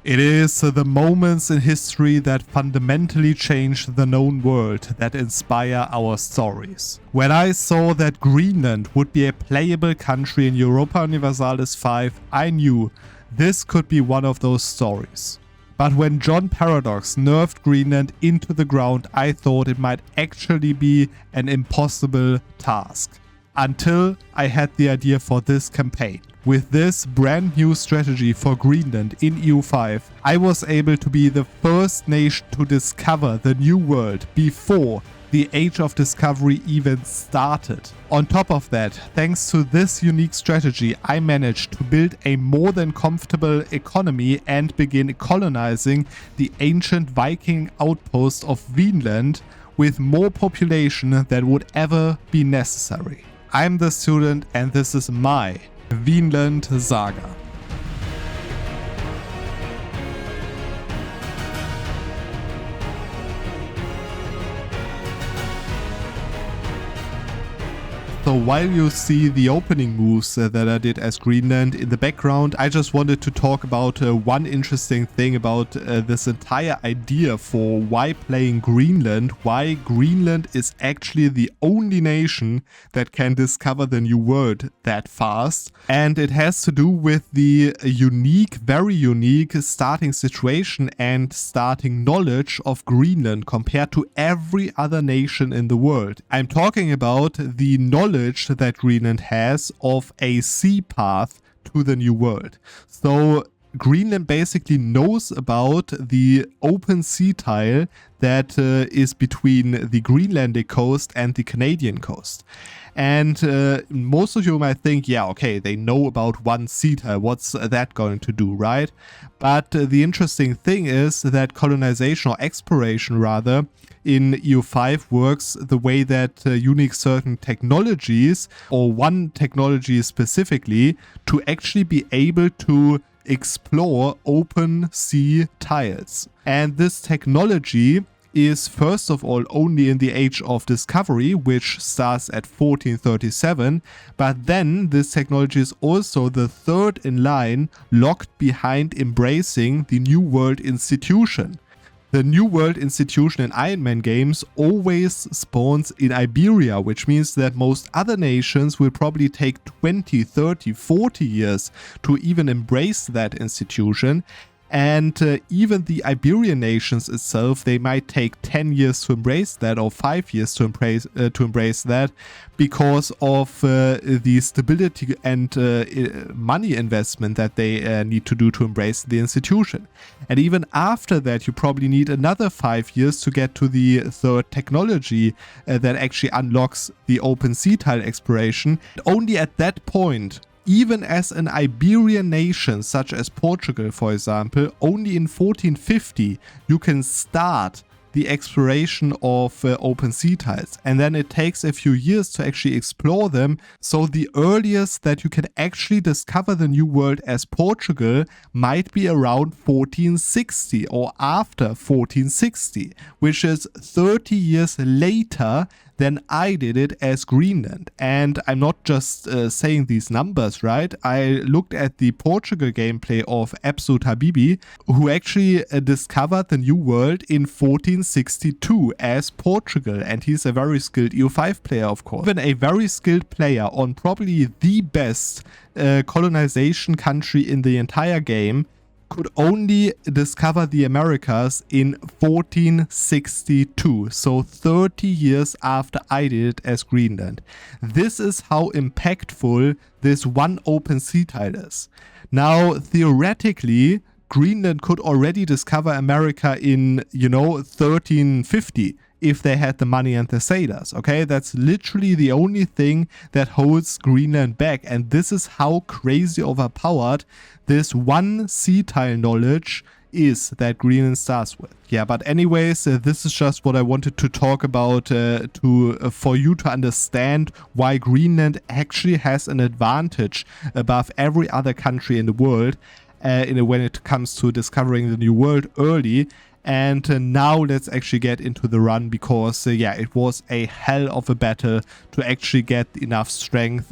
It is the moments in history that fundamentally change the known world that inspire our stories. When I saw that Greenland would be a playable country in Europa Universalis 5, I knew this could be one of those stories. But when John Paradox nerfed Greenland into the ground, I thought it might actually be an impossible task. Until I had the idea for this campaign. With this brand new strategy for Greenland in EU5, I was able to be the first nation to discover the new world before the Age of Discovery even started. On top of that, thanks to this unique strategy, I managed to build a more than comfortable economy and begin colonizing the ancient Viking outpost of Greenland with more population than would ever be necessary. I'm the student and this is my Greenland Saga. So while you see the opening moves that I did as Greenland in the background, I just wanted to talk about one interesting thing about this entire idea for why playing Greenland, why Greenland is actually the only nation that can discover the new world that fast. And it has to do with the unique, very unique starting situation and starting knowledge of Greenland compared to every other nation in the world. I'm talking about the knowledge that Greenland has of a sea path to the new world. So Greenland basically knows about the open sea tile that is between the Greenlandic coast and the Canadian coast. And most of you might think, yeah, okay, they know about one sea tile, what's that going to do, right? But the interesting thing is that colonization, or exploration rather, in EU5 works the way that unique certain technologies, or one technology specifically, to actually be able to explore open sea tiles. And this technology is first of all only in the Age of Discovery, which starts at 1437, but then this technology is also the third in line locked behind embracing the New World Institution. The New World Institution in Iron Man games always spawns in Iberia, which means that most other nations will probably take 20, 30, 40 years to even embrace that institution. And even the Iberian nations itself, they might take 10 years to embrace that, or 5 years to embrace that, because of the stability and money investment that they need to do to embrace the institution. And even after that, you probably need another 5 years to get to the third technology that actually unlocks the open sea tile exploration. Only at that point, even as an Iberian nation such as Portugal, for example, only in 1450 you can start the exploration of open sea tiles, and then it takes a few years to actually explore them. So the earliest that you can actually discover the new world as Portugal might be around 1460 or after 1460, which is 30 years later than I did it as Greenland. And I'm not just saying these numbers, right? I looked at the Portugal gameplay of Absolute Habibi, who actually discovered the new world in 1462 as Portugal, and he's a very skilled EU5 player, of course. Even a very skilled player on probably the best colonization country in the entire game could only discover the Americas in 1462, so 30 years after I did it as Greenland. This is how impactful this one open sea tile is. Now, theoretically, Greenland could already discover America in, 1350. If they had the money and the sailors, okay? That's literally the only thing that holds Greenland back, and this is how crazy overpowered this one sea tile knowledge is that Greenland starts with. Yeah, but anyways, this is just what I wanted to talk about for you to understand why Greenland actually has an advantage above every other country in the world when it comes to discovering the new world early. And now let's actually get into the run, because yeah, it was a hell of a battle to actually get enough strength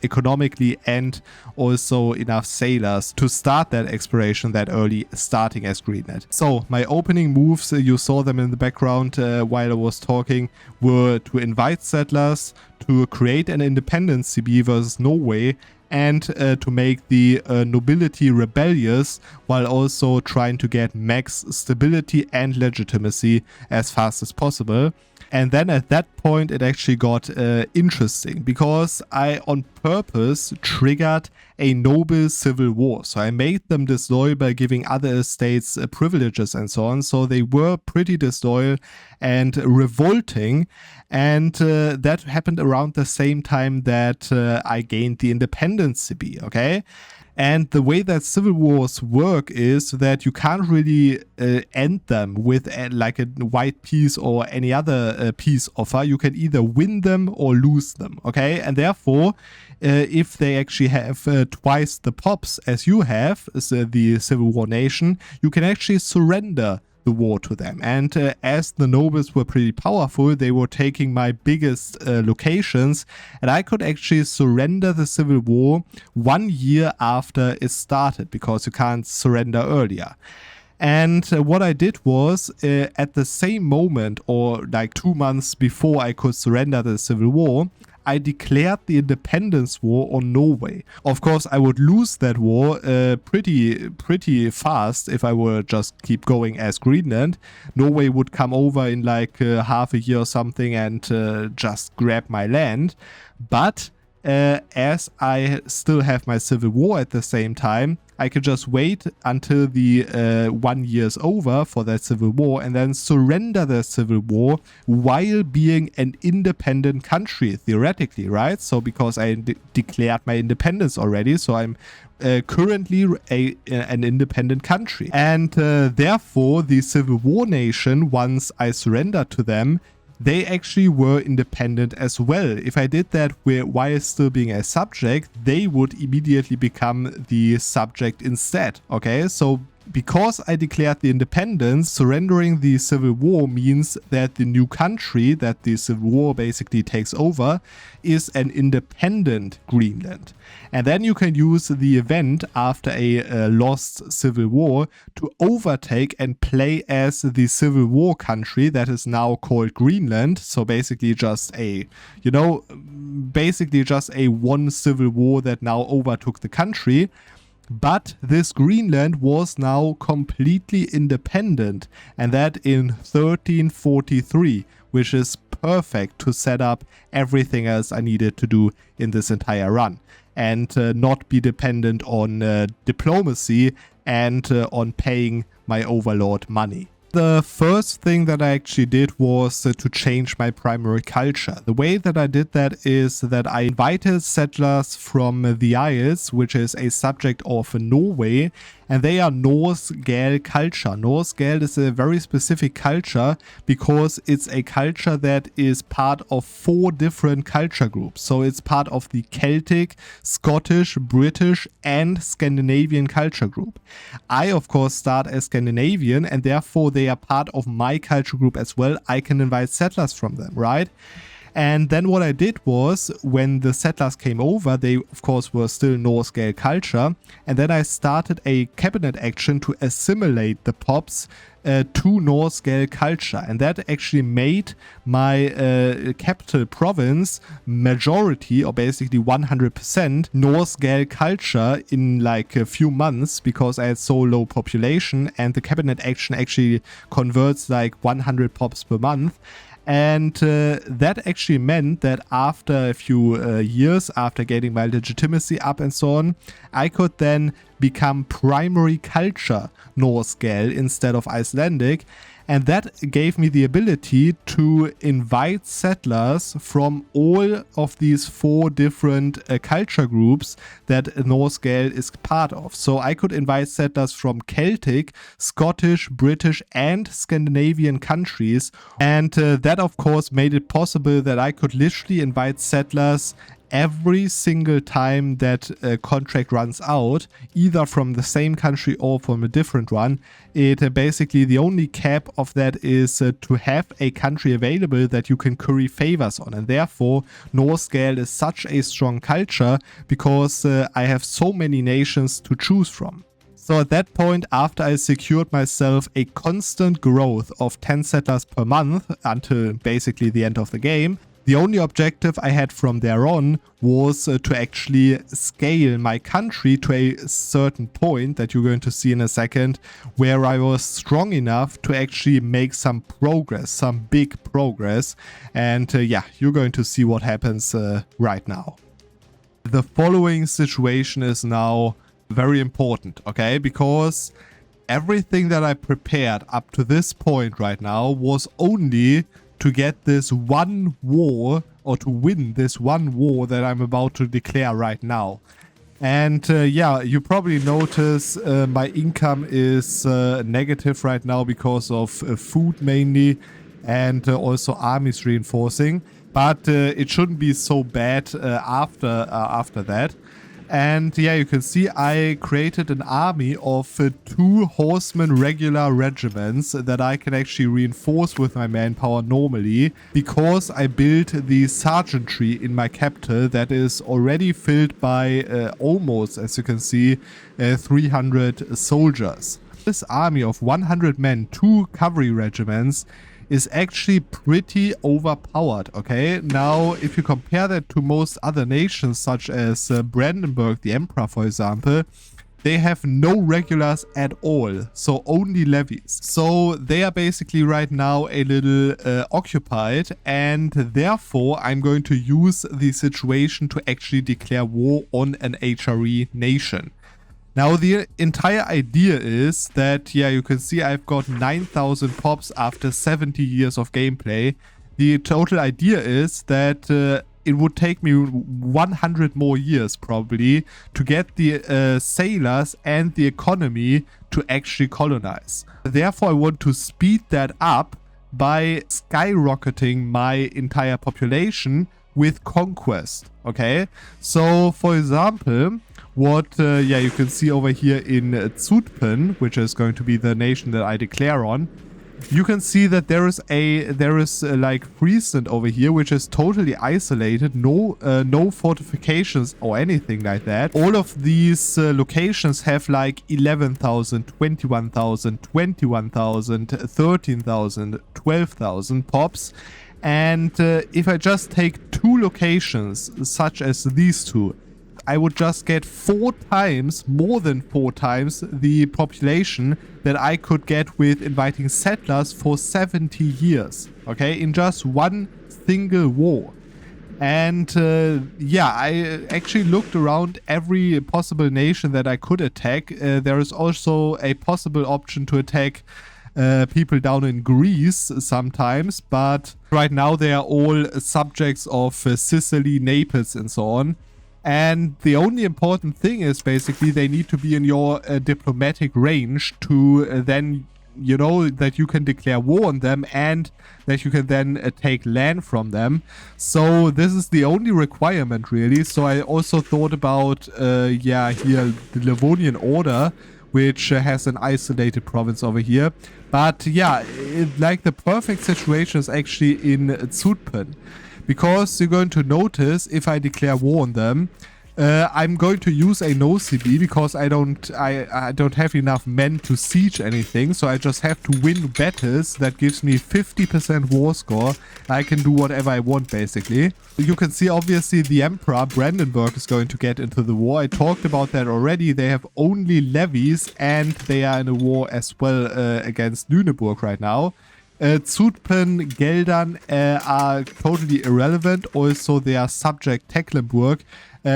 economically and also enough sailors to start that exploration that early, starting as Greenland. So my opening moves, you saw them in the background while I was talking, were to invite settlers, to create an independent CB versus Norway, and to make the nobility rebellious, while also trying to get max stability and legitimacy as fast as possible. And then at that point it actually got interesting, because I on purpose triggered a noble civil war. So I made them disloyal by giving other estates privileges and so on. So they were pretty disloyal and revolting. And that happened around the same time that I gained the independence CB, okay? And the way that civil wars work is that you can't really end them with like a white peace or any other peace offer. You can either win them or lose them, okay? And therefore, if they actually have twice the pops as you have, as the civil war nation, you can actually surrender the war to them. And as the nobles were pretty powerful, they were taking my biggest locations, and I could actually surrender the civil war 1 year after it started, because you can't surrender earlier. And what I did was, at the same moment, or like 2 months before I could surrender the civil war, I declared the independence war on Norway. Of course, I would lose that war pretty fast if I were just keep going as Greenland. Norway would come over in like half a year or something and just grab my land. But as I still have my civil war at the same time, I could just wait until the 1 year's over for that civil war and then surrender the civil war while being an independent country, theoretically, right? So because I declared my independence already, so I'm currently an independent country. And therefore, the civil war nation, once I surrendered to them, they actually were independent as well. If I did that while still being a subject, they would immediately become the subject instead, okay? So because I declared the independence, surrendering the civil war means that the new country that the civil war basically takes over is an independent Greenland. And then you can use the event after a lost civil war to overtake and play as the civil war country that is now called Greenland. So basically just a, you know, basically just a one civil war that now overtook the country. But this Greenland was now completely independent, and that in 1343, which is perfect to set up everything else I needed to do in this entire run, and not be dependent on diplomacy and on paying my overlord money. The first thing that I actually did was to change my primary culture. The way that I did that is that I invited settlers from the Isles, which is a subject of Norway, and they are Norse Gael culture. Norse Gael is a very specific culture because it's a culture that is part of 4 different culture groups. So it's part of the Celtic, Scottish, British, and Scandinavian culture group. I, of course, start as Scandinavian, and therefore they are part of my culture group as well. I can invite settlers from them, right? And then what I did was, when the settlers came over, they of course were still Norse Gael culture, and then I started a cabinet action to assimilate the Pops to Norse Gael culture, and that actually made my capital province majority, or basically 100% Norse Gael culture in like a few months, because I had so low population, and the cabinet action actually converts like 100 Pops per month. And that actually meant that after a few years, after getting my legitimacy up and so on, I could then become primary culture Norse Gael instead of Icelandic. And that gave me the ability to invite settlers from all of these 4 different culture groups that Norse Gael is part of. So I could invite settlers from Celtic, Scottish, British, and Scandinavian countries. And that, of course, made it possible that I could literally invite settlers every single time that a contract runs out, either from the same country or from a different one, it basically the only cap of that is to have a country available that you can curry favors on. And therefore, Northgale is such a strong culture because I have so many nations to choose from. So at that point, after I secured myself a constant growth of 10 settlers per month until basically the end of the game, the only objective I had from there on was to actually scale my country to a certain point that you're going to see in a second, where I was strong enough to actually make some progress, some big progress. And yeah, you're going to see what happens right now. The following situation is now very important, okay? Because everything that I prepared up to this point right now was only to get this one war, or to win this one war that I'm about to declare right now. And yeah, you probably notice my income is negative right now because of food mainly, and also armies reinforcing. But it shouldn't be so bad after that. And yeah, you can see I created an army of 2 horsemen regular regiments that I can actually reinforce with my manpower normally, because I built the sergeantry in my capital that is already filled by almost, as you can see, 300 soldiers. This army of 100 men, 2 cavalry regiments, is actually pretty overpowered, okay? Now, if you compare that to most other nations, such as Brandenburg, the Emperor, for example, they have no regulars at all, so only levies. So they are basically right now a little occupied, and therefore I'm going to use the situation to actually declare war on an HRE nation. Now, the entire idea is that, yeah, you can see I've got 9,000 pops after 70 years of gameplay. The total idea is that it would take me 100 more years probably to get the sailors and the economy to actually colonize. Therefore, I want to speed that up by skyrocketing my entire population with conquest, okay? So, for example, what yeah, you can see over here in Zutphen, which is going to be the nation that I declare on, you can see that there is like Friesland over here, which is totally isolated, no fortifications or anything like that. All of these locations have like 11,000, 21,000, 21,000, 13,000, 12,000 pops. And if I just take 2 locations, such as these 2, I would just get 4 times, more than 4 times, the population that I could get with inviting settlers for 70 years, okay, in just one single war. And yeah, I actually looked around every possible nation that I could attack. There is also a possible option to attack people down in Greece sometimes, but right now they are all subjects of Sicily, Naples, and so on. And the only important thing is basically they need to be in your diplomatic range to then, you know, that you can declare war on them and that you can then take land from them. So this is the only requirement really. So I also thought about, yeah, here the Livonian Order, which has an isolated province over here. But yeah, like the perfect situation is actually in Zutphen. Because you're going to notice if I declare war on them, I'm going to use a no CB because I don't have enough men to siege anything. So I just have to win battles. That gives me 50% war score. I can do whatever I want basically. You can see obviously the Emperor Brandenburg is going to get into the war. I talked about that already. They have only levies and they are in a war as well against Lüneburg right now. Zutphen, Geldern are totally irrelevant. Also, they are subject Tecklenburg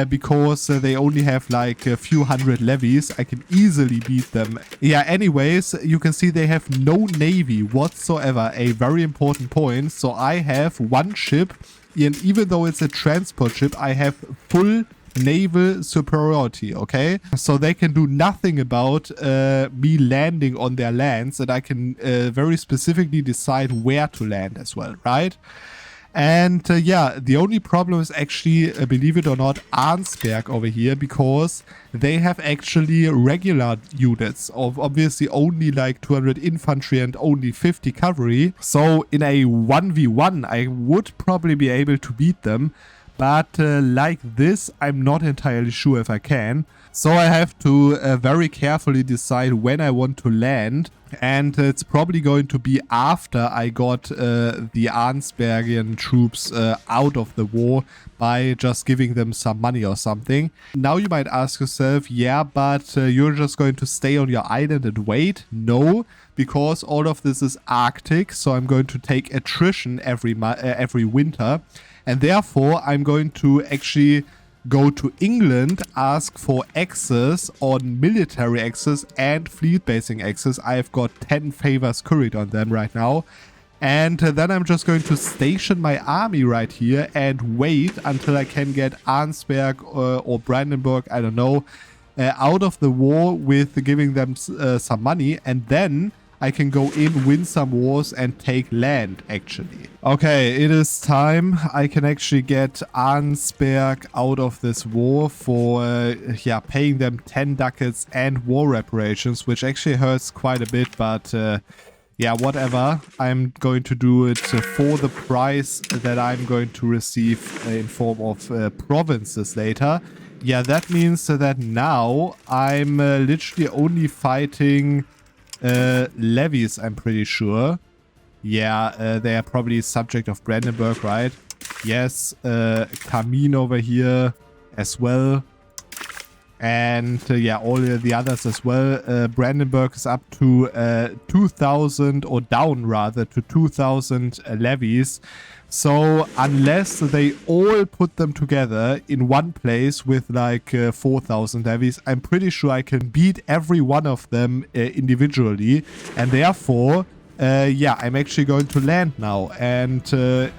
because they only have like a few hundred levies. I can easily beat them. Yeah, anyways, you can see they have no navy whatsoever. A very important point. So I have 1 ship, and even though it's a transport ship, I have full naval superiority, okay? So they can do nothing about me landing on their lands, and I can very specifically decide where to land as well, right? And yeah, the only problem is actually, believe it or not, Arnsberg over here, because they have actually regular units of obviously only like 200 infantry and only 50 cavalry. So in a 1v1, I would probably be able to beat them. But like this, I'm not entirely sure if I can. So I have to very carefully decide when I want to land. And it's probably going to be after I got the Arnsbergian troops out of the war by just giving them some money or something. Now you might ask yourself, yeah, but you're just going to stay on your island and wait? No, because all of this is Arctic, so I'm going to take attrition every winter. And therefore, I'm going to actually go to England, ask for access on military access and fleet basing access. I've got 10 favors curried on them right now. And then I'm just going to station my army right here and wait until I can get Arnsberg or Brandenburg, I don't know, out of the war with giving them some money. And then I can go in, win some wars and take land, actually. Okay, it is time. I can actually get Arnsberg out of this war for, yeah, paying them 10 ducats and war reparations, which actually hurts quite a bit, but yeah, whatever. I'm going to do it for the price that I'm going to receive in form of provinces later. Yeah, that means that now I'm literally only fighting levies, I'm pretty sure. Yeah, they are probably subject of Brandenburg, right? Yes, Kamin over here as well. And yeah, all the others as well. Brandenburg is up to 2,000, or down rather, to 2,000 levies. So unless they all put them together in one place with like 4,000 levies, I'm pretty sure I can beat every one of them individually. And therefore, yeah, I'm actually going to land now and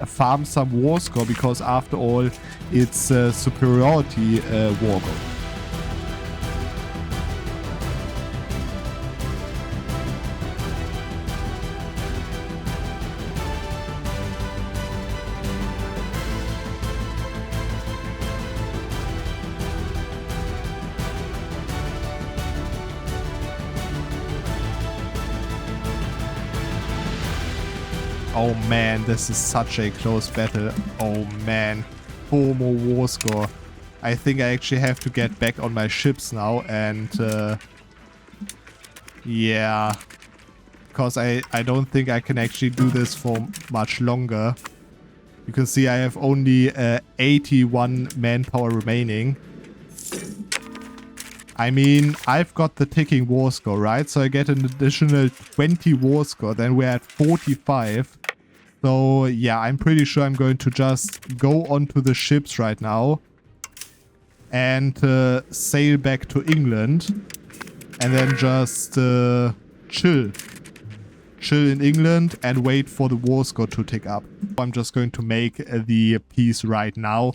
farm some war score, because after all, it's superiority war goal. Oh man, this is such a close battle. Oh man. 4 more war score. I think I actually have to get back on my ships now and yeah. Because I don't think I can actually do this for much longer. You can see I have only 81 manpower remaining. I mean, I've got the ticking war score, right? So I get an additional 20 war score. Then we're at 45. So yeah, I'm pretty sure I'm going to just go onto the ships right now and sail back to England and then just chill in England and wait for the war score to tick up. I'm just going to make the peace right now.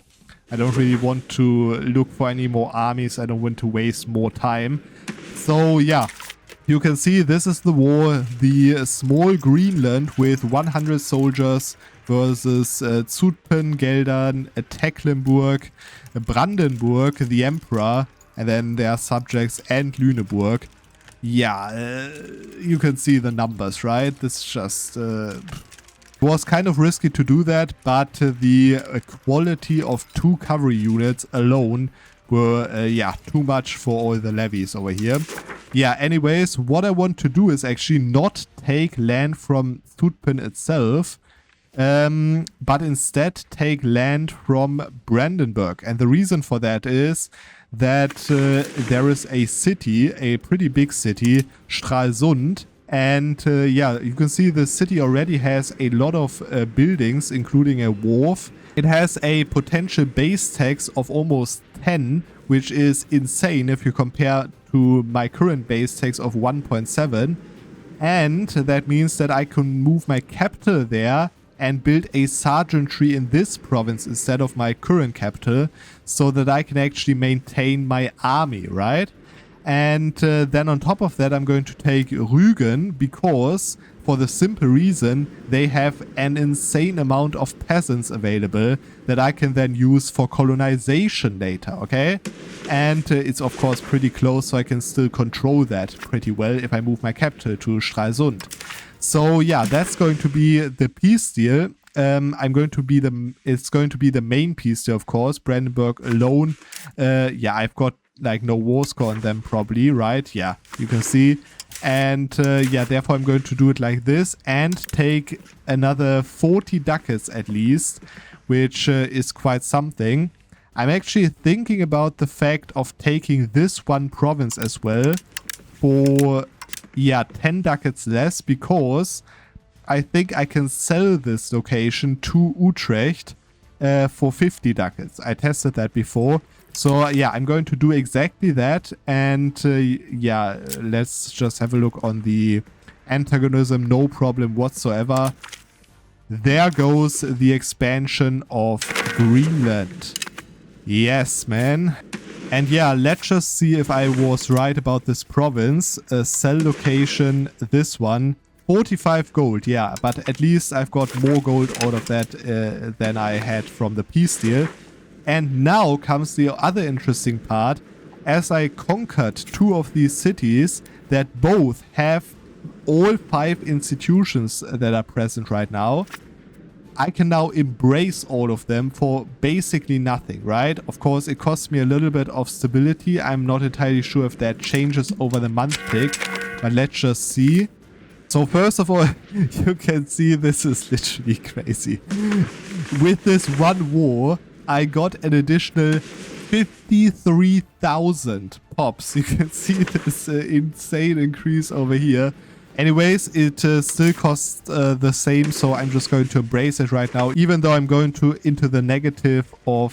I don't really want to look for any more armies. I don't want to waste more time. So yeah, you can see this is the war. The small Greenland with 100 soldiers versus Zutphen, Geldern, Tecklenburg, Brandenburg, the Emperor, and then their subjects, and Lüneburg. Yeah, you can see the numbers, right? This just was kind of risky to do that, but the quality of 2 cavalry units alone were, yeah, too much for all the levies over here. Yeah, anyways, what I want to do is actually not take land from Zutphen itself, but instead take land from Brandenburg. And the reason for that is that there is a city, a pretty big city, Stralsund. And yeah, you can see the city already has a lot of buildings, including a wharf. It has a potential base tax of almost 10, which is insane if you compare to my current base tax of 1.7. And that means that I can move my capital there and build a sergeantry in this province instead of my current capital, so that I can actually maintain my army, right? And then on top of that, I'm going to take Rügen because, for the simple reason, they have an insane amount of peasants available that I can then use for colonization later, okay? And it's of course pretty close, so I can still control that pretty well if I move my capital to Stralsund. So yeah, that's going to be the peace deal. It's going to be the main peace deal, of course. Brandenburg alone. Yeah, I've got like no war score on them probably, right? Yeah, you can see. And yeah, therefore I'm going to do it like this and take another 40 ducats at least, which is quite something. I'm actually thinking about the fact of taking this one province as well for, yeah, 10 ducats less, because I think I can sell this location to Utrecht for 50 ducats. I tested that before. So yeah, I'm going to do exactly that. And yeah, let's just have a look on the antagonism. No problem whatsoever. There goes the expansion of Greenland. Yes, man. And yeah, let's just see if I was right about this province. Sell location, this one. 45 gold, yeah, but at least I've got more gold out of that than I had from the peace deal. And now comes the other interesting part. As I conquered 2 of these cities that both have all 5 institutions that are present right now, I can now embrace all of them for basically nothing, right? Of course, it costs me a little bit of stability. I'm not entirely sure if that changes over the month tick, but let's just see. So first of all, you can see this is literally crazy. With this one war, I got an additional 53,000 pops. You can see this insane increase over here. Anyways, it still costs the same, so I'm just going to embrace it right now, even though I'm going into the negative of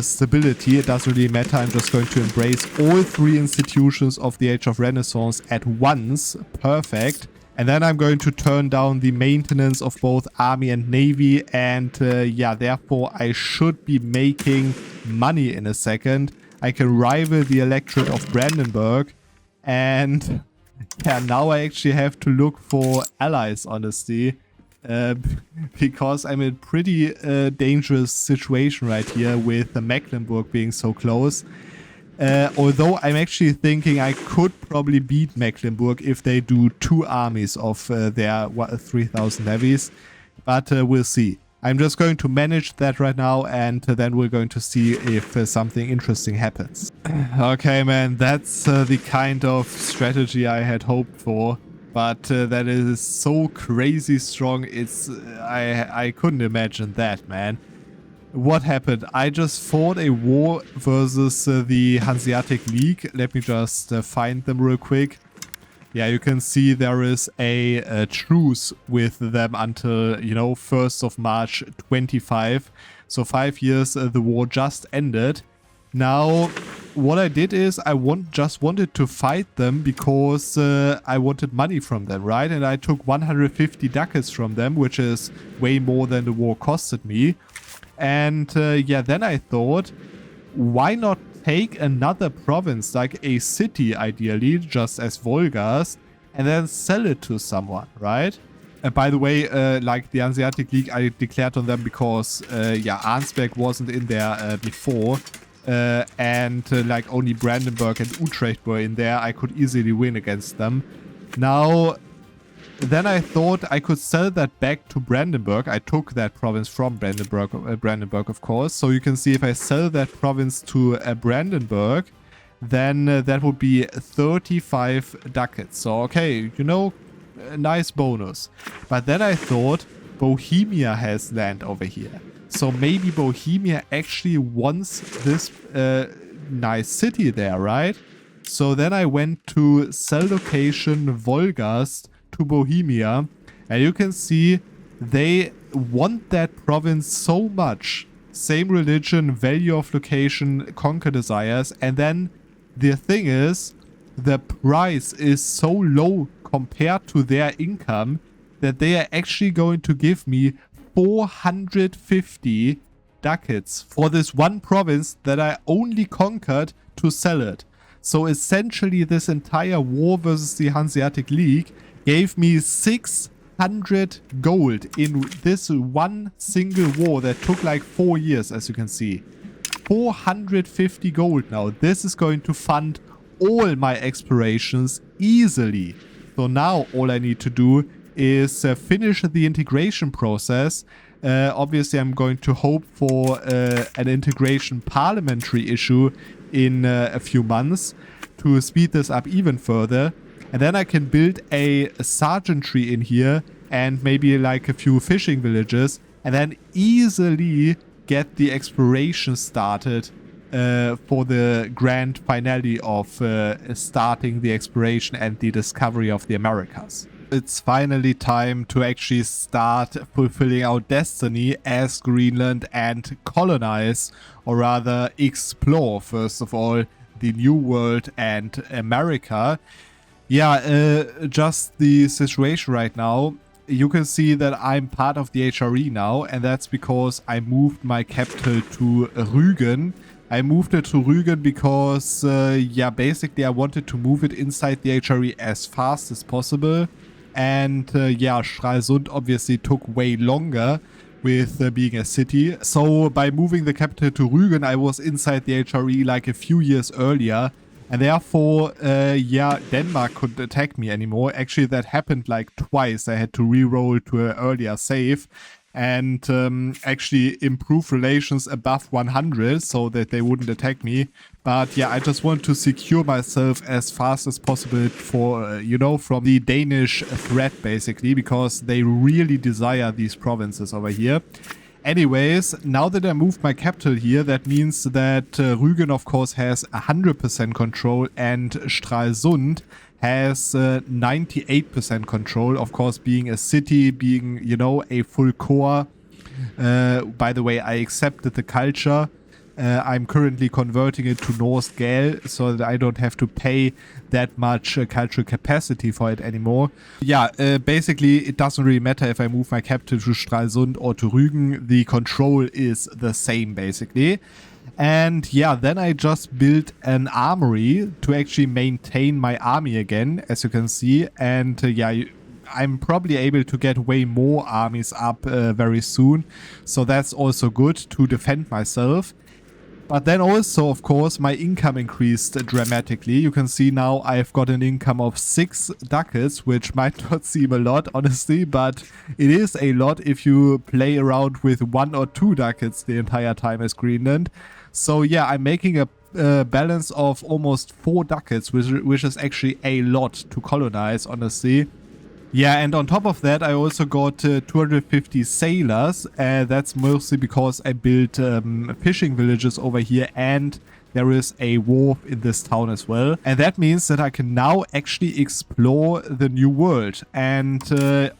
stability. It doesn't really matter. I'm just going to embrace all 3 institutions of the Age of Renaissance at once. Perfect. And then I'm going to turn down the maintenance of both army and navy. And yeah, therefore I should be making money in a second. I can rival the electorate of Brandenburg. And yeah, now I actually have to look for allies, honestly. Because I'm in a pretty dangerous situation right here with Mecklenburg being so close. Although I'm actually thinking I could probably beat Mecklenburg if they do 2 armies of their 3,000 levies. But we'll see. I'm just going to manage that right now, and then we're going to see if something interesting happens. Okay, man, that's the kind of strategy I had hoped for. But that is so crazy strong. It's I couldn't imagine that, man. What happened? I just fought a war versus the Hanseatic League. Let me just find them real quick. Yeah, you can see there is a truce with them until, you know, 1st of March 25. So 5 years the war just ended. Now, what I did is I just wanted to fight them because I wanted money from them, right? And I took 150 ducats from them, which is way more than the war costed me. And yeah, then I thought, why not take another province, like a city ideally, just as Wolgast, and then sell it to someone, right? And by the way, like the Hanseatic League, I declared on them because, yeah, Arnsberg wasn't in there before. And like only Brandenburg and Utrecht were in there. I could easily win against them. Now, then I thought I could sell that back to Brandenburg. I took that province from Brandenburg, of course. So you can see if I sell that province to Brandenburg, then that would be 35 ducats. So, okay, you know, a nice bonus. But then I thought Bohemia has land over here. So maybe Bohemia actually wants this nice city there, right? So then I went to sell location Wolgast to Bohemia, and you can see they want that province so much. Same religion, value of location, conquer desires, and then the thing is, the price is so low compared to their income that they are actually going to give me 450 ducats for this one province that I only conquered to sell it. So essentially this entire war versus the Hanseatic League gave me 600 gold in this one single war that took like 4 years, as you can see. 450 gold now. This is going to fund all my explorations easily. So now all I need to do is finish the integration process. Obviously I'm going to hope for an integration parliamentary issue in a few months to speed this up even further. And then I can build a sergeantry in here and maybe like a few fishing villages, and then easily get the exploration started for the grand finale of starting the exploration and the discovery of the Americas. It's finally time to actually start fulfilling our destiny as Greenland and colonize, or rather explore, first of all, the New World and America. Yeah, just the situation right now. You can see that I'm part of the HRE now, and that's because I moved my capital to Rügen. I moved it to Rügen because, yeah, basically I wanted to move it inside the HRE as fast as possible. And, yeah, Stralsund obviously took way longer with being a city. So by moving the capital to Rügen, I was inside the HRE like a few years earlier. And therefore, yeah, Denmark couldn't attack me anymore. Actually, that happened like twice. I had to re-roll to an earlier save and actually improve relations above 100 so that they wouldn't attack me. But yeah, I just want to secure myself as fast as possible for, you know, from the Danish threat, basically, because they really desire these provinces over here. Anyways, now that I moved my capital here, that means that Rügen, of course, has 100% control and Stralsund has 98% control. Of course, being a city, being, you know, a full core. By the way, I accepted the culture. I'm currently converting it to Norse Gael so that I don't have to pay that much cultural capacity for it anymore. Yeah, basically it doesn't really matter if I move my capital to Stralsund or to Rügen. The control is the same basically. And yeah, then I just built an armory to actually maintain my army again, as you can see. And yeah, I'm probably able to get way more armies up very soon. So that's also good to defend myself. But then also, of course, my income increased dramatically. You can see now I've got an income of 6 ducats, which might not seem a lot, honestly, but it is a lot if you play around with 1 or 2 ducats the entire time as Greenland. So yeah, I'm making a balance of almost 4 ducats, which is actually a lot to colonize, honestly. Yeah, and on top of that, I also got 250 sailors. That's mostly because I built fishing villages over here, and there is a wharf in this town as well. And that means that I can now actually explore the New World. And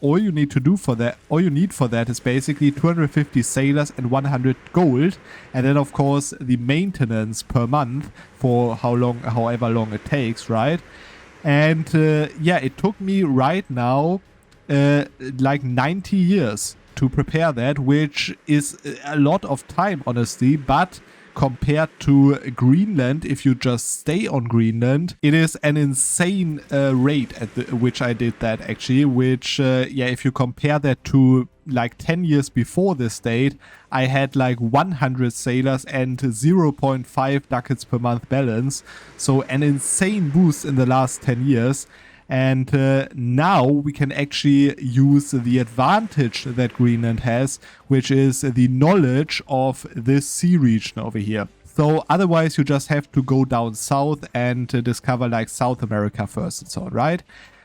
all you need for that is basically 250 sailors and 100 gold. And then, of course, the maintenance per month for however long it takes, right? And yeah, it took me right now like 90 years to prepare that, which is a lot of time, honestly. But compared to Greenland, if you just stay on Greenland, it is an insane rate at which I did that, actually. Which, yeah, if you compare that to like 10 years before this date, I had like 100 sailors and 0.5 ducats per month balance. So an insane boost in the last 10 years. And now we can actually use the advantage that Greenland has, which is the knowledge of this sea region over here. So otherwise you just have to go down south and discover like South America first and so on, right?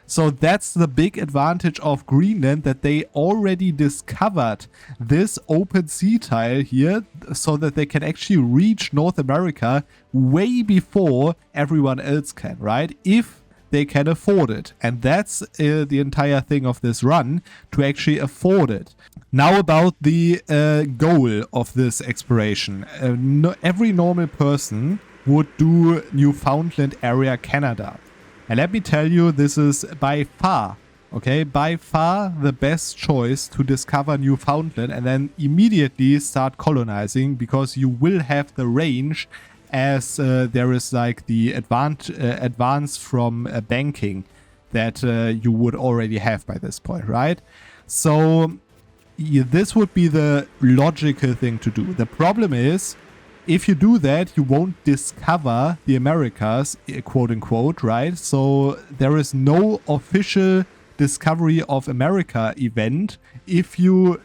So that's the big advantage of Greenland, that they already discovered this open sea tile here so that they can actually reach North America way before everyone else can, right? If they can afford it. And that's the entire thing of this run, to actually afford it. Now about the goal of this exploration. Every normal person would do Newfoundland area Canada. And let me tell you, this is by far the best choice to discover Newfoundland and then immediately start colonizing, because you will have the range as there is like the advance from banking that you would already have by this point, right? So this would be the logical thing to do. The problem is, if you do that, you won't discover the Americas, quote unquote, right? So there is no official discovery of America event if you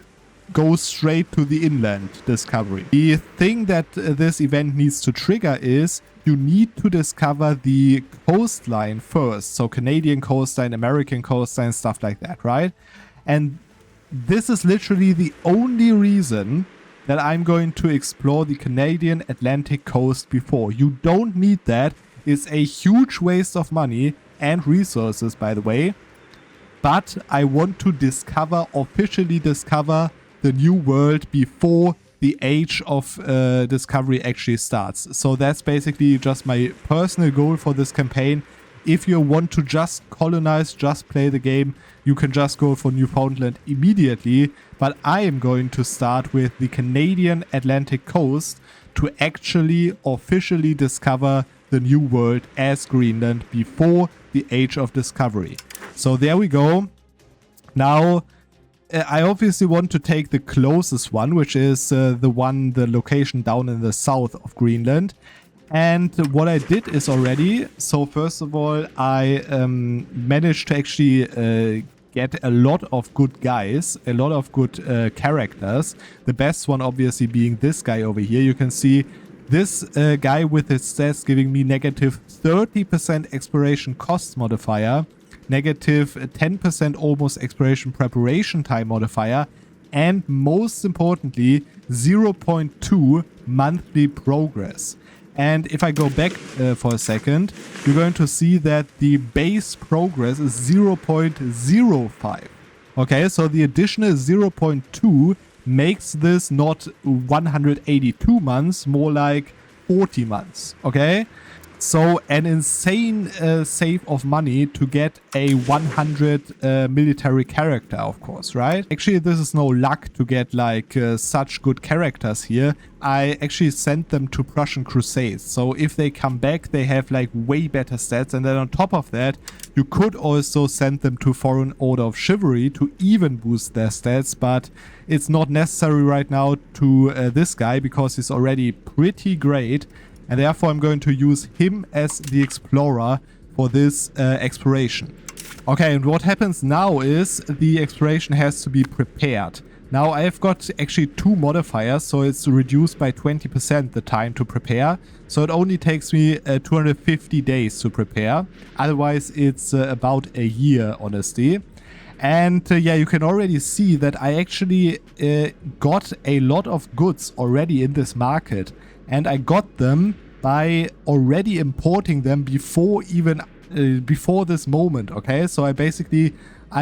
go straight to the inland discovery. The thing that this event needs to trigger is you need to discover the coastline first. So Canadian coastline, American coastline, stuff like that, right? And this is literally the only reason that I'm going to explore the Canadian Atlantic coast before. You don't need that. It's a huge waste of money and resources, by the way. But I want to officially discover the new world before the age of discovery actually starts. So that's basically just my personal goal for this campaign. If you want to just colonize, just play the game, you can just go for Newfoundland immediately. But I am going to start with the Canadian Atlantic coast to actually officially discover the new world as Greenland before the age of discovery. So there we go. Now, I obviously want to take the closest one, which is the location down in the south of Greenland. And what I did is already, so first of all, I managed to actually get a lot of good guys, a lot of good characters. The best one obviously being this guy over here. You can see this guy with his stats giving me negative 30% exploration cost modifier, negative 10% almost exploration preparation time modifier, and most importantly 0.2 monthly progress. And if I go back for a second, you're going to see that the base progress is 0.05. Okay, so the additional 0.2 makes this not 182 months, more like 40 months. Okay, so an insane save of money to get a 100 military character, of course, right? Actually, this is no luck to get like such good characters here. I actually sent them to Prussian Crusades. So if they come back, they have like way better stats. And then on top of that, you could also send them to Foreign Order of Chivalry to even boost their stats. But it's not necessary right now to this guy because he's already pretty great. And therefore I'm going to use him as the explorer for this exploration. Okay, and what happens now is the exploration has to be prepared. Now I've got actually two modifiers, so it's reduced by 20% the time to prepare. So it only takes me 250 days to prepare. Otherwise it's about a year, honestly. And yeah, you can already see that I actually got a lot of goods already in this market. And I got them by already importing them before even before this moment. Okay, so I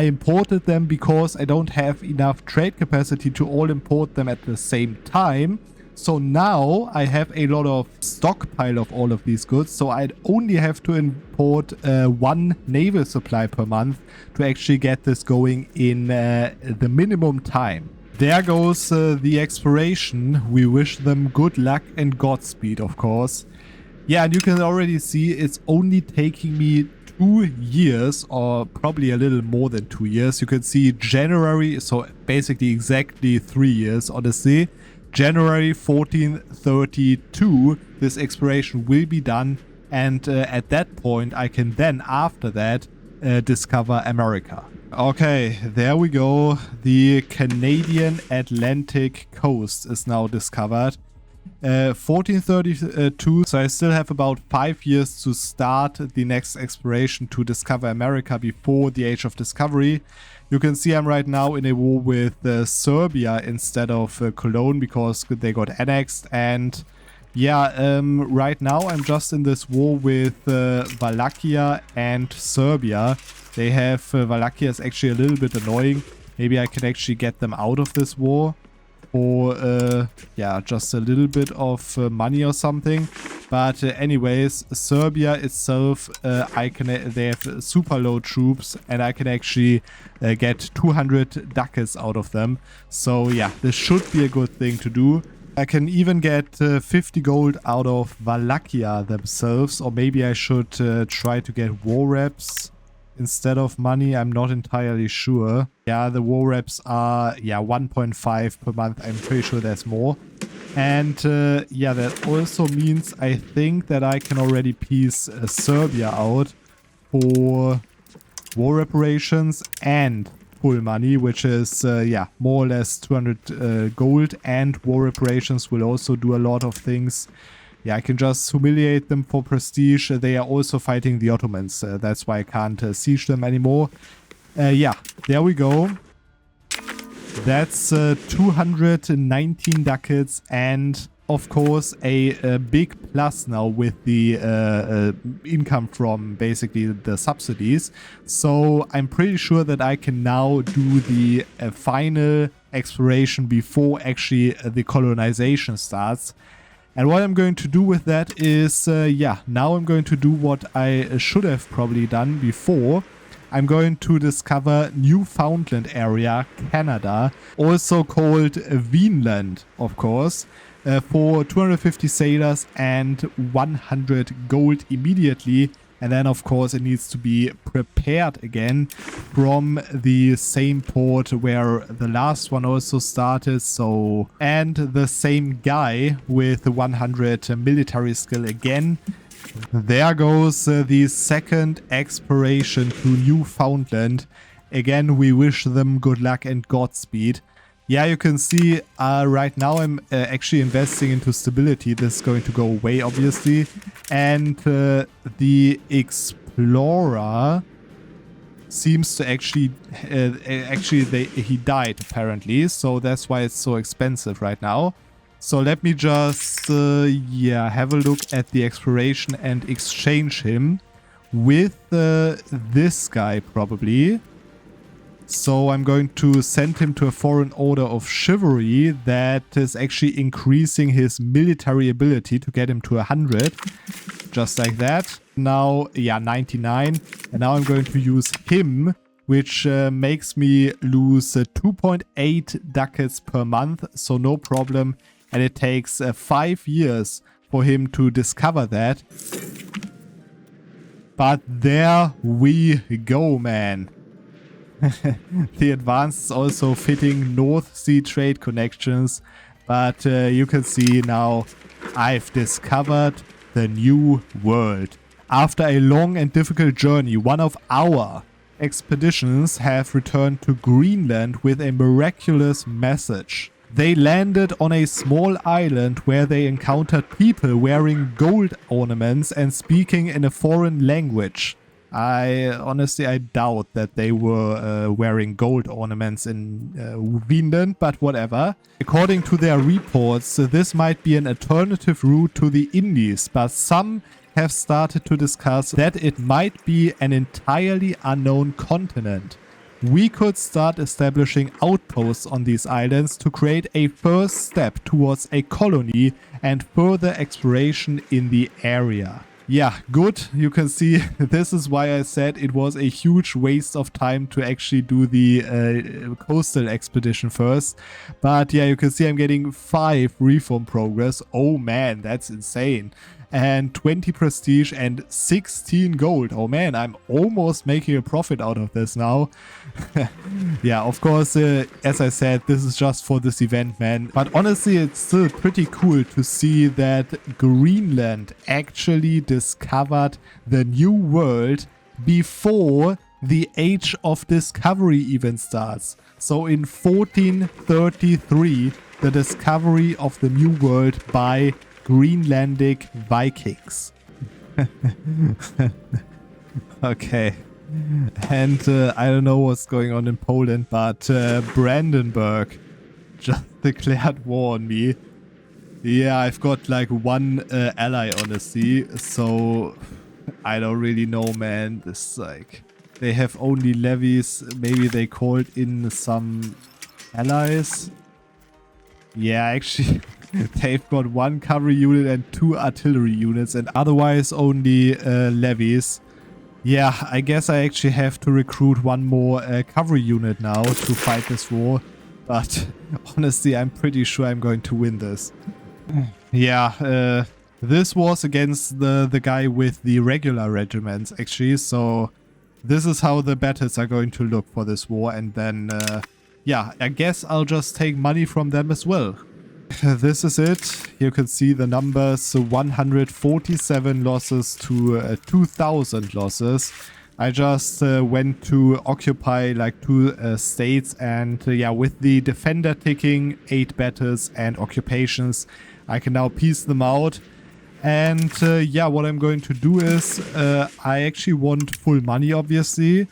imported them because I don't have enough trade capacity to all import them at the same time. So now I have a lot of stockpile of all of these goods. So I'd only have to import one naval supply per month to actually get this going in the minimum time. There goes the exploration. We wish them good luck and Godspeed, of course. Yeah, and you can already see it's only taking me 2 years, or probably a little more than 2 years. You can see January, so basically exactly 3 years, honestly. January 1432, this exploration will be done. And at that point, I can then, after that, discover America. Okay, there we go. The Canadian Atlantic coast is now discovered. 1432, so I still have about 5 years to start the next exploration to discover America before the age of discovery. You can see I'm right now in a war with Serbia instead of Cologne because they got annexed. And yeah, right now I'm just in this war with Wallachia and Serbia. They have Wallachia is actually a little bit annoying. Maybe I can actually get them out of this war for yeah, just a little bit of money or something. But anyways, Serbia itself, they have super low troops and I can actually get 200 ducats out of them. So yeah, this should be a good thing to do. I can even get 50 gold out of Wallachia themselves, or maybe I should try to get war reps instead of money. I'm not entirely sure. Yeah, the war reps are 1.5 per month. I'm pretty sure there's more. And yeah, that also means I think that I can already piece Serbia out for war reparations and full money, which is yeah, more or less 200 gold, and war reparations will also do a lot of things. Yeah, I can just humiliate them for prestige. They are also fighting the Ottomans. That's why I can't siege them anymore. Yeah, there we go. That's 219 ducats, and of course a big plus now with the income from basically the subsidies. So I'm pretty sure that I can now do the final exploration before actually the colonization starts. And what I'm going to do with that is, yeah, now I'm going to do what I should have probably done before. I'm going to discover Newfoundland area, Canada, also called Greenland, of course, for 250 sailors and 100 gold immediately. And then, of course, it needs to be prepared again from the same port where the last one also started. So, and the same guy with the 100 military skill again. There goes the second exploration to Newfoundland. Again, we wish them good luck and Godspeed. Yeah, you can see right now I'm actually investing into stability. This is going to go away, obviously. And the Explorer seems to actually... he died, apparently. So that's why it's so expensive right now. So let me just, yeah, have a look at the exploration and exchange him with this guy, probably. So I'm going to send him to a foreign order of chivalry that is actually increasing his military ability to get him to 100. Just like that. Now, yeah, 99. And now I'm going to use him, which makes me lose 2.8 ducats per month. So no problem. And it takes 5 years for him to discover that. But there we go, man. The advance is also fitting North Sea trade connections, but you can see now I've discovered the new world. After a long and difficult journey, one of our expeditions have returned to Greenland with a miraculous message. They landed on a small island where they encountered people wearing gold ornaments and speaking in a foreign language. Honestly, I doubt that they were wearing gold ornaments in Greenland, but whatever. According to their reports, this might be an alternative route to the Indies, but some have started to discuss that it might be an entirely unknown continent. We could start establishing outposts on these islands to create a first step towards a colony and further exploration in the area. Yeah, good. You can see this is why I said it was a huge waste of time to actually do the coastal expedition first. But yeah, you can see I'm getting 5 reform progress. Oh man, that's insane. And 20 prestige and 16 gold. Oh man, I'm almost making a profit out of this now. Yeah, of course, as I said, this is just for this event, man. But honestly, it's still pretty cool to see that Greenland actually discovered the new world before the Age of Discovery even starts. So in 1433, the discovery of the new world by Greenlandic Vikings. Okay. And I don't know what's going on in Poland, but Brandenburg just declared war on me. Yeah, I've got like 1 ally, honestly. So I don't really know, man. This like they have only levies. Maybe they called in some allies. Yeah, actually, they've got 1 cavalry unit and 2 artillery units, and otherwise only levies. Yeah, I guess I actually have to recruit 1 more cavalry unit now to fight this war. But honestly, I'm pretty sure I'm going to win this. Yeah, this was against the guy with the regular regiments, actually. So this is how the battles are going to look for this war. And then, yeah, I guess I'll just take money from them as well. This is it. You can see the numbers, 147 losses to 2,000 losses. I just went to occupy like 2 states, and yeah, with the defender ticking 8 battles and occupations, I can now piece them out. And yeah, what I'm going to do is I actually want full money, obviously.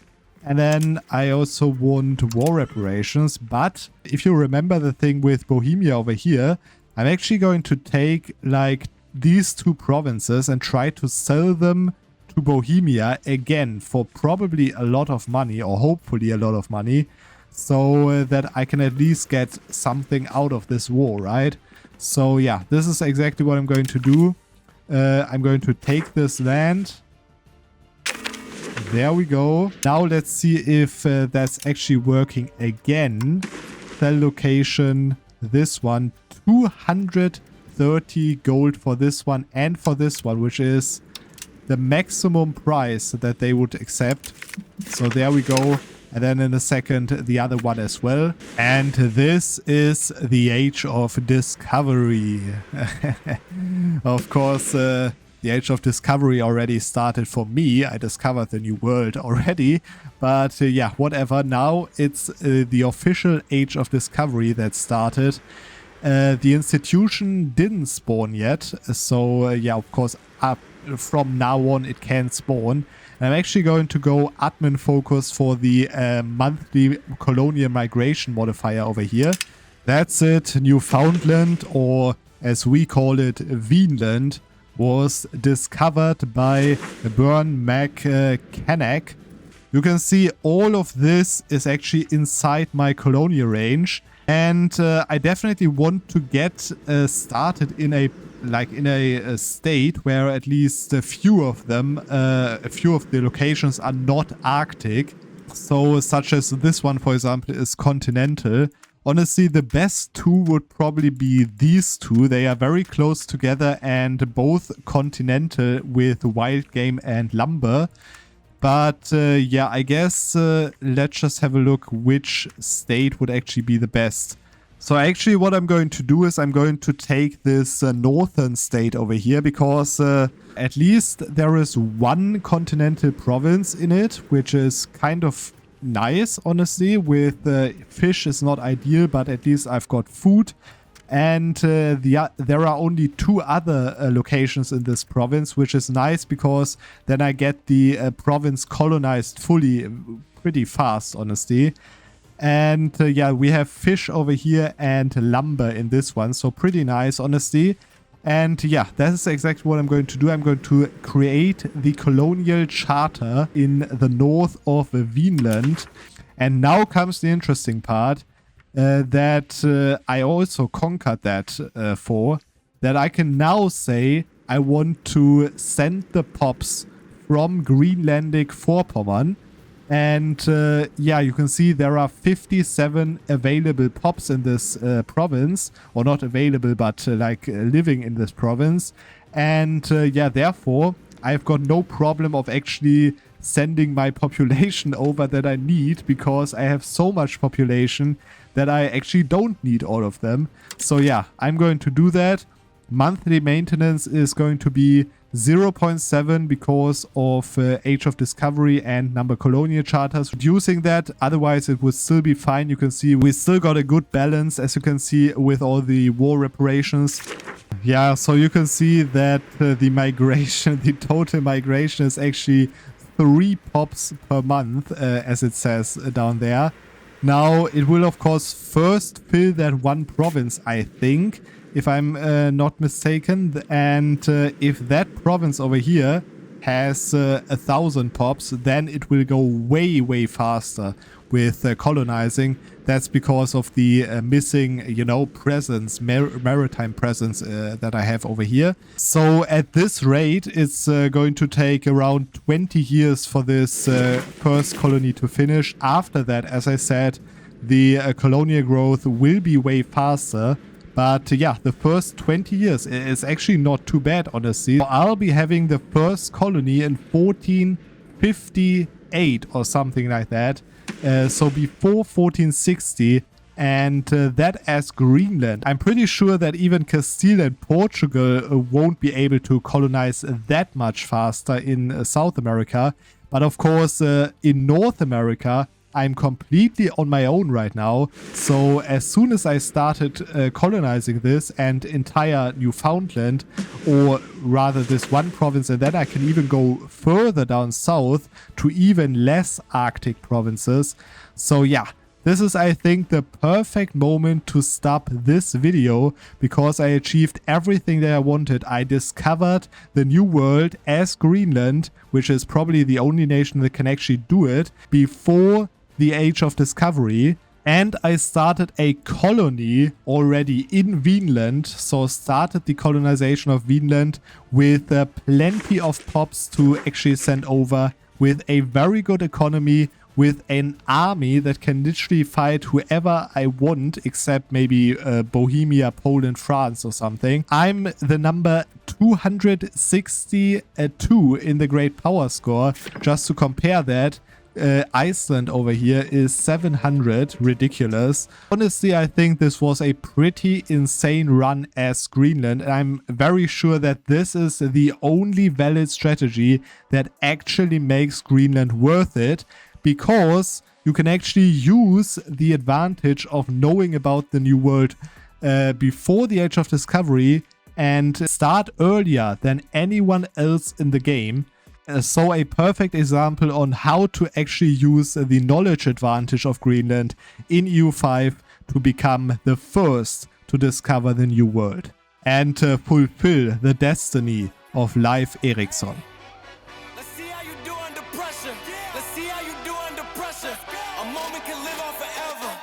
And then I also want war reparations. But if you remember the thing with Bohemia over here, I'm actually going to take like these 2 provinces and try to sell them to Bohemia again for probably a lot of money, or hopefully a lot of money, so that I can at least get something out of this war, right? So yeah, this is exactly what I'm going to do. I'm going to take this land. There we go. Now let's see if that's actually working again. Sell location, this one, 230 gold for this one and for this one, which is the maximum price that they would accept. So there we go. And then in a second, the other one as well. And this is the Age of Discovery. Of course, the Age of Discovery already started for me. I discovered the new world already. But yeah, whatever. Now it's the official Age of Discovery that started. The institution didn't spawn yet. So yeah, of course, from now on it can spawn. And I'm actually going to go admin focus for the monthly colonial migration modifier over here. That's it. Newfoundland, or as we call it, Greenland, was discovered by Bern McCannack. You can see all of this is actually inside my colonial range. And I definitely want to get started in a state where at least a few of them, a few of the locations are not Arctic. So such as this one, for example, is continental. Honestly, the best 2 would probably be these 2. They are very close together and both continental with wild game and lumber. But yeah, I guess let's just have a look which state would actually be the best. So actually what I'm going to do is I'm going to take this northern state over here, because at least there is 1 continental province in it, which is kind of nice, honestly. With fish is not ideal, but at least I've got food. And there are only 2 other locations in this province, which is nice because then I get the province colonized fully pretty fast, honestly. And yeah, we have fish over here and lumber in this one, so pretty nice, honestly. And yeah, that is exactly what I'm going to do. I'm going to create the colonial charter in the north of Greenland. And now comes the interesting part. That I also conquered that for, that I can now say I want to send the pops from Greenlandic Vorpommern. And yeah, you can see there are 57 available pops in this province, or not available, but like living in this province. And yeah, therefore I've got no problem of actually sending my population over that I need, because I have so much population that I actually don't need all of them. So yeah, I'm going to do that. Monthly maintenance is going to be 0.7 because of Age of Discovery and number colonial charters. Reducing that, otherwise it would still be fine. You can see we still got a good balance, as you can see, with all the war reparations. Yeah, so you can see that the migration, the total migration is actually 3 pops per month, as it says down there. Now, it will of course first fill that 1 province, I think, if I'm not mistaken. And if that province over here has 1,000 pops, then it will go way, way faster with colonizing. That's because of the missing, you know, presence, maritime presence that I have over here. So at this rate, it's going to take around 20 years for this first colony to finish. After that, as I said, the colonial growth will be way faster. But yeah, the first 20 years is actually not too bad, honestly. I'll be having the first colony in 1458 or something like that. So before 1460. And that as Greenland. I'm pretty sure that even Castile and Portugal won't be able to colonize that much faster in South America. But of course, in North America, I'm completely on my own right now. So as soon as I started colonizing this and entire Newfoundland, or rather this one province, and then I can even go further down south to even less Arctic provinces. So yeah, this is, I think, the perfect moment to stop this video, because I achieved everything that I wanted. I discovered the new world as Greenland, which is probably the only nation that can actually do it, before the Age of Discovery, and I started a colony already in Greenland, so started the colonization of Greenland with plenty of pops to actually send over, with a very good economy, with an army that can literally fight whoever I want, except maybe Bohemia, Poland, France or something. I'm the number 262 in the Great Power Score. Just to compare that, Iceland over here is 700, ridiculous. Honestly, I think this was a pretty insane run as Greenland, and I'm very sure that this is the only valid strategy that actually makes Greenland worth it, because you can actually use the advantage of knowing about the new world before the Age of Discovery and start earlier than anyone else in the game. So a perfect example on how to actually use the knowledge advantage of Greenland in EU5 to become the first to discover the new world and fulfill the destiny of Leif Erikson. Let's see how you do under pressure. Let's see how you do under pressure. A moment can live on forever.